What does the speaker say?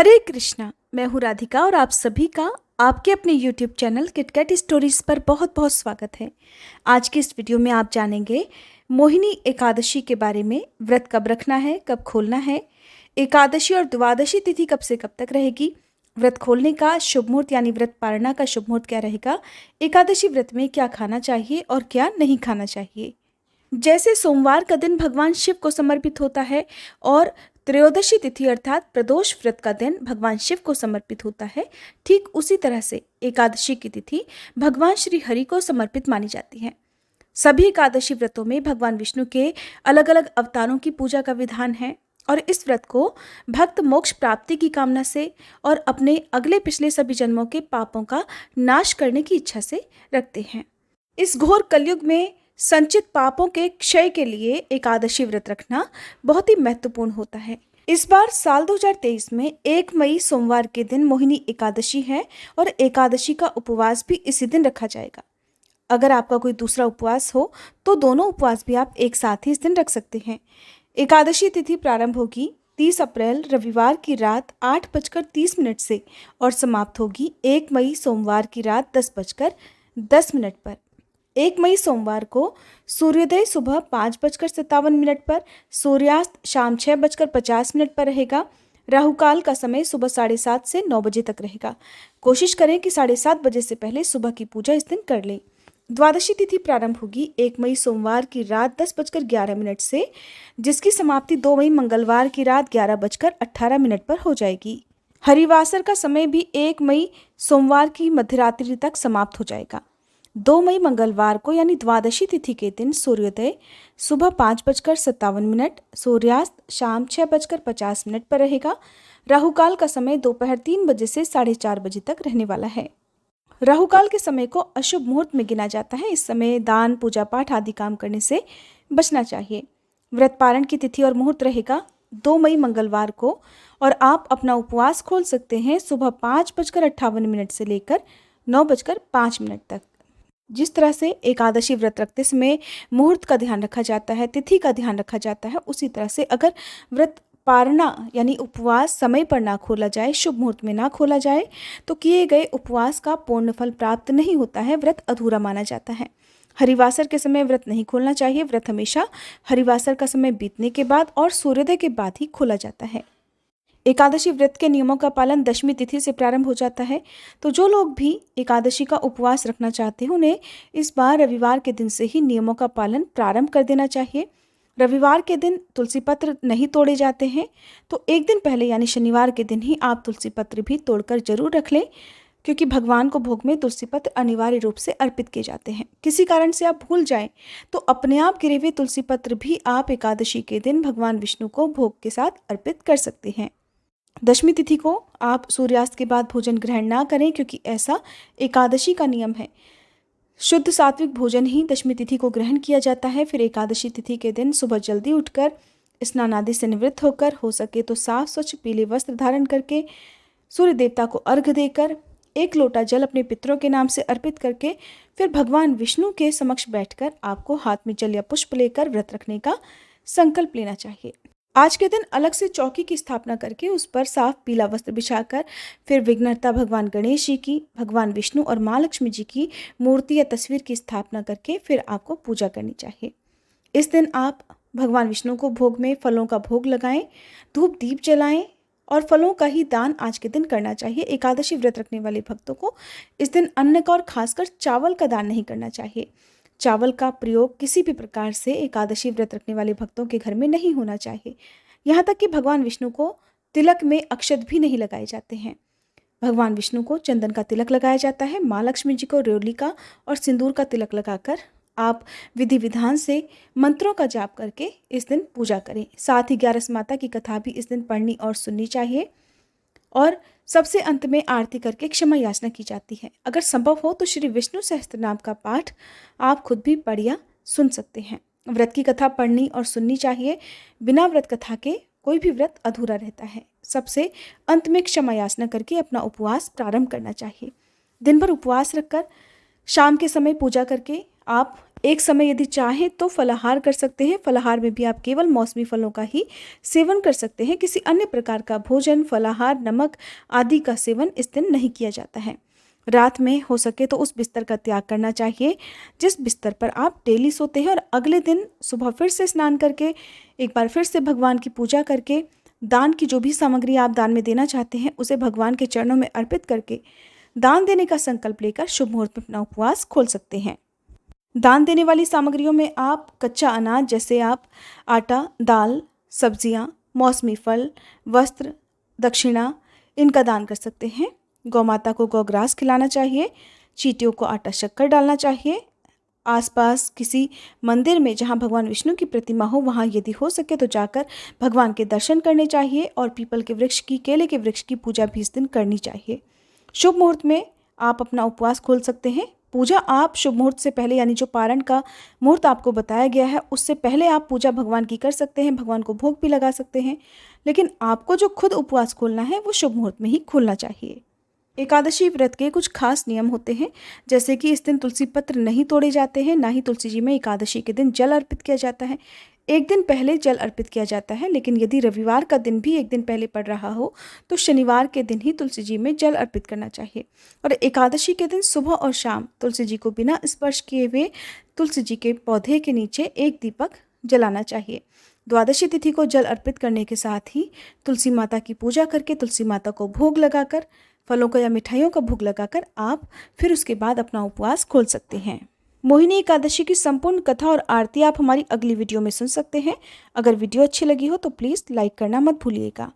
हरे कृष्णा। मैं हूँ राधिका और आप सभी का आपके अपने YouTube चैनल किटकैट स्टोरीज पर बहुत बहुत स्वागत है। आज की इस वीडियो में आप जानेंगे मोहिनी एकादशी के बारे में। व्रत कब रखना है, कब खोलना है, एकादशी और द्वादशी तिथि कब से कब तक रहेगी, व्रत खोलने का शुभ मुहूर्त यानी व्रत पारणा का शुभ मुहूर्त क्या रहेगा, एकादशी व्रत में क्या खाना चाहिए और क्या नहीं खाना चाहिए। जैसे सोमवार का दिन भगवान शिव को समर्पित होता है और त्रयोदशी तिथि अर्थात प्रदोष व्रत का दिन भगवान शिव को समर्पित होता है, ठीक उसी तरह से एकादशी की तिथि भगवान श्री हरि को समर्पित मानी जाती है। सभी एकादशी व्रतों में भगवान विष्णु के अलग अलग अवतारों की पूजा का विधान है और इस व्रत को भक्त मोक्ष प्राप्ति की कामना से और अपने अगले पिछले सभी जन्मों के पापों का नाश करने की इच्छा से रखते हैं। इस घोर कलयुग में संचित पापों के क्षय के लिए एकादशी व्रत रखना बहुत ही महत्वपूर्ण होता है। इस बार साल 2023 में 1 मई सोमवार के दिन मोहिनी एकादशी है और एकादशी का उपवास भी इसी दिन रखा जाएगा। अगर आपका कोई दूसरा उपवास हो तो दोनों उपवास भी आप एक साथ ही इस दिन रख सकते हैं। एकादशी तिथि प्रारंभ होगी 30 अप्रैल रविवार की रात 8:30 से और समाप्त होगी 1 मई सोमवार की रात 10:10 पर। 1 मई सोमवार को सूर्योदय सुबह 5:57 पर, सूर्यास्त शाम 6:50 पर रहेगा। राहु काल का समय सुबह 7:30 से 9 बजे तक रहेगा। कोशिश करें कि 7:30 बजे से पहले सुबह की पूजा इस दिन कर लें। द्वादशी तिथि प्रारंभ होगी 1 मई सोमवार की रात 10:11 से, जिसकी समाप्ति 2 मई मंगलवार की रात 11:18 पर हो जाएगी। हरिवासर का समय भी 1 मई सोमवार की मध्यरात्रि तक समाप्त हो जाएगा। 2 मई मंगलवार को यानी द्वादशी तिथि के दिन सूर्योदय सुबह 5:57, सूर्यास्त शाम 6:50 पर रहेगा। राहु काल का समय दोपहर 3 बजे से 4:30 बजे तक रहने वाला है। राहु काल के समय को अशुभ मुहूर्त में गिना जाता है। इस समय दान, पूजा पाठ आदि काम करने से बचना चाहिए। व्रत पारण की तिथि और मुहूर्त रहेगा 2 मई मंगलवार को और आप अपना उपवास खोल सकते हैं सुबह 5:58 से लेकर 9:05 तक। जिस तरह से एकादशी व्रत रखते समय मुहूर्त का ध्यान रखा जाता है, तिथि का ध्यान रखा जाता है, उसी तरह से अगर व्रत पारणा यानी उपवास समय पर ना खोला जाए, शुभ मुहूर्त में ना खोला जाए तो किए गए उपवास का पूर्ण फल प्राप्त नहीं होता है, व्रत अधूरा माना जाता है। हरिवासर के समय व्रत नहीं खोलना चाहिए। व्रत हमेशा हरिवासर का समय बीतने के बाद और सूर्योदय के बाद ही खोला जाता है। एकादशी व्रत के नियमों का पालन दशमी तिथि से प्रारंभ हो जाता है। तो जो लोग भी एकादशी का उपवास रखना चाहते हैं उन्हें इस बार रविवार के दिन से ही नियमों का पालन प्रारंभ कर देना चाहिए। रविवार के दिन तुलसी पत्र नहीं तोड़े जाते हैं, तो एक दिन पहले यानी शनिवार के दिन ही आप तुलसी पत्र भी तोड़कर जरूर रख लें, क्योंकि भगवान को भोग में तुलसी पत्र अनिवार्य रूप से अर्पित किए जाते हैं। किसी कारण से आप भूल जाएं तो अपने आप गिरे हुए तुलसी पत्र भी आप एकादशी के दिन भगवान विष्णु को भोग के साथ अर्पित कर सकते हैं। दशमी तिथि को आप सूर्यास्त के बाद भोजन ग्रहण ना करें, क्योंकि ऐसा एकादशी का नियम है। शुद्ध सात्विक भोजन ही दशमी तिथि को ग्रहण किया जाता है। फिर एकादशी तिथि के दिन सुबह जल्दी उठकर स्नान आदि से निवृत्त होकर हो सके तो साफ स्वच्छ पीले वस्त्र धारण करके सूर्य देवता को अर्घ्य देकर 1 लोटा जल अपने पितरों के नाम से अर्पित करके फिर भगवान विष्णु के समक्ष बैठकर आपको हाथ में जल या पुष्प लेकर व्रत रखने का संकल्प लेना चाहिए। आज के दिन अलग से चौकी की स्थापना करके उस पर साफ पीला वस्त्र बिछाकर फिर विघ्नहर्ता भगवान गणेश जी की, भगवान विष्णु और माँ लक्ष्मी जी की मूर्ति या तस्वीर की स्थापना करके फिर आपको पूजा करनी चाहिए। इस दिन आप भगवान विष्णु को भोग में फलों का भोग लगाएं, धूप दीप जलाएं और फलों का ही दान आज के दिन करना चाहिए। एकादशी व्रत रखने वाले भक्तों को इस दिन अन्न का और खासकर चावल का दान नहीं करना चाहिए। चावल का प्रयोग किसी भी प्रकार से एकादशी व्रत रखने वाले भक्तों के घर में नहीं होना चाहिए। यहाँ तक कि भगवान विष्णु को तिलक में अक्षत भी नहीं लगाए जाते हैं। भगवान विष्णु को चंदन का तिलक लगाया जाता है। माँ लक्ष्मी जी को रेवली का और सिंदूर का तिलक लगाकर आप विधि विधान से मंत्रों का जाप करके इस दिन पूजा करें। साथ ही 11 माता की कथा भी इस दिन पढ़नी और सुननी चाहिए और सबसे अंत में आरती करके क्षमा याचना की जाती है। अगर संभव हो तो श्री विष्णु सहस्त्रनाम का पाठ आप खुद भी पढ़ या सुन सकते हैं। व्रत की कथा पढ़नी और सुननी चाहिए। बिना व्रत कथा के कोई भी व्रत अधूरा रहता है। सबसे अंत में क्षमा याचना करके अपना उपवास प्रारंभ करना चाहिए। दिन भर उपवास रखकर शाम के समय पूजा करके आप एक समय यदि चाहें तो फलाहार कर सकते हैं। फलाहार में भी आप केवल मौसमी फलों का ही सेवन कर सकते हैं। किसी अन्य प्रकार का भोजन, फलाहार, नमक आदि का सेवन इस दिन नहीं किया जाता है। रात में हो सके तो उस बिस्तर का त्याग करना चाहिए जिस बिस्तर पर आप डेली सोते हैं, और अगले दिन सुबह फिर से स्नान करके एक बार फिर से भगवान की पूजा करके दान की जो भी सामग्री आप दान में देना चाहते हैं उसे भगवान के चरणों में अर्पित करके दान देने का संकल्प लेकर शुभ मुहूर्त में अपना उपवास खोल सकते हैं। दान देने वाली सामग्रियों में आप कच्चा अनाज जैसे आप आटा, दाल, सब्जियां, मौसमी फल, वस्त्र, दक्षिणा इनका दान कर सकते हैं। गौ माता को गौग्रास खिलाना चाहिए। चींटियों को आटा शक्कर डालना चाहिए। आसपास किसी मंदिर में जहां भगवान विष्णु की प्रतिमा हो वहां यदि हो सके तो जाकर भगवान के दर्शन करने चाहिए, और पीपल के वृक्ष की, केले के वृक्ष की पूजा भी इस दिन करनी चाहिए। शुभ मुहूर्त में आप अपना उपवास खोल सकते हैं। पूजा आप शुभ मुहूर्त से पहले, यानी जो पारण का मुहूर्त आपको बताया गया है उससे पहले आप पूजा भगवान की कर सकते हैं। भगवान को भोग भी लगा सकते हैं, लेकिन आपको जो खुद उपवास खोलना है वो शुभ मुहूर्त में ही खोलना चाहिए। एकादशी व्रत के कुछ खास नियम होते हैं, जैसे कि इस दिन तुलसी पत्र नहीं तोड़े जाते हैं, ना ही तुलसी जी में एकादशी के दिन जल अर्पित किया जाता है। एक दिन पहले जल अर्पित किया जाता है, लेकिन यदि रविवार का दिन भी एक दिन पहले पड़ रहा हो तो शनिवार के दिन ही तुलसी जी में जल अर्पित करना चाहिए। और एकादशी के दिन सुबह और शाम तुलसी जी को बिना स्पर्श किए हुए तुलसी जी के पौधे के नीचे एक दीपक जलाना चाहिए। द्वादशी तिथि को जल अर्पित करने के साथ ही तुलसी माता की पूजा करके तुलसी माता को भोग लगाकर, फलों का या मिठाइयों का भोग लगाकर आप फिर उसके बाद अपना उपवास खोल सकते हैं। मोहिनी एकादशी की संपूर्ण कथा और आरती आप हमारी अगली वीडियो में सुन सकते हैं। अगर वीडियो अच्छी लगी हो तो प्लीज़ लाइक करना मत भूलिएगा।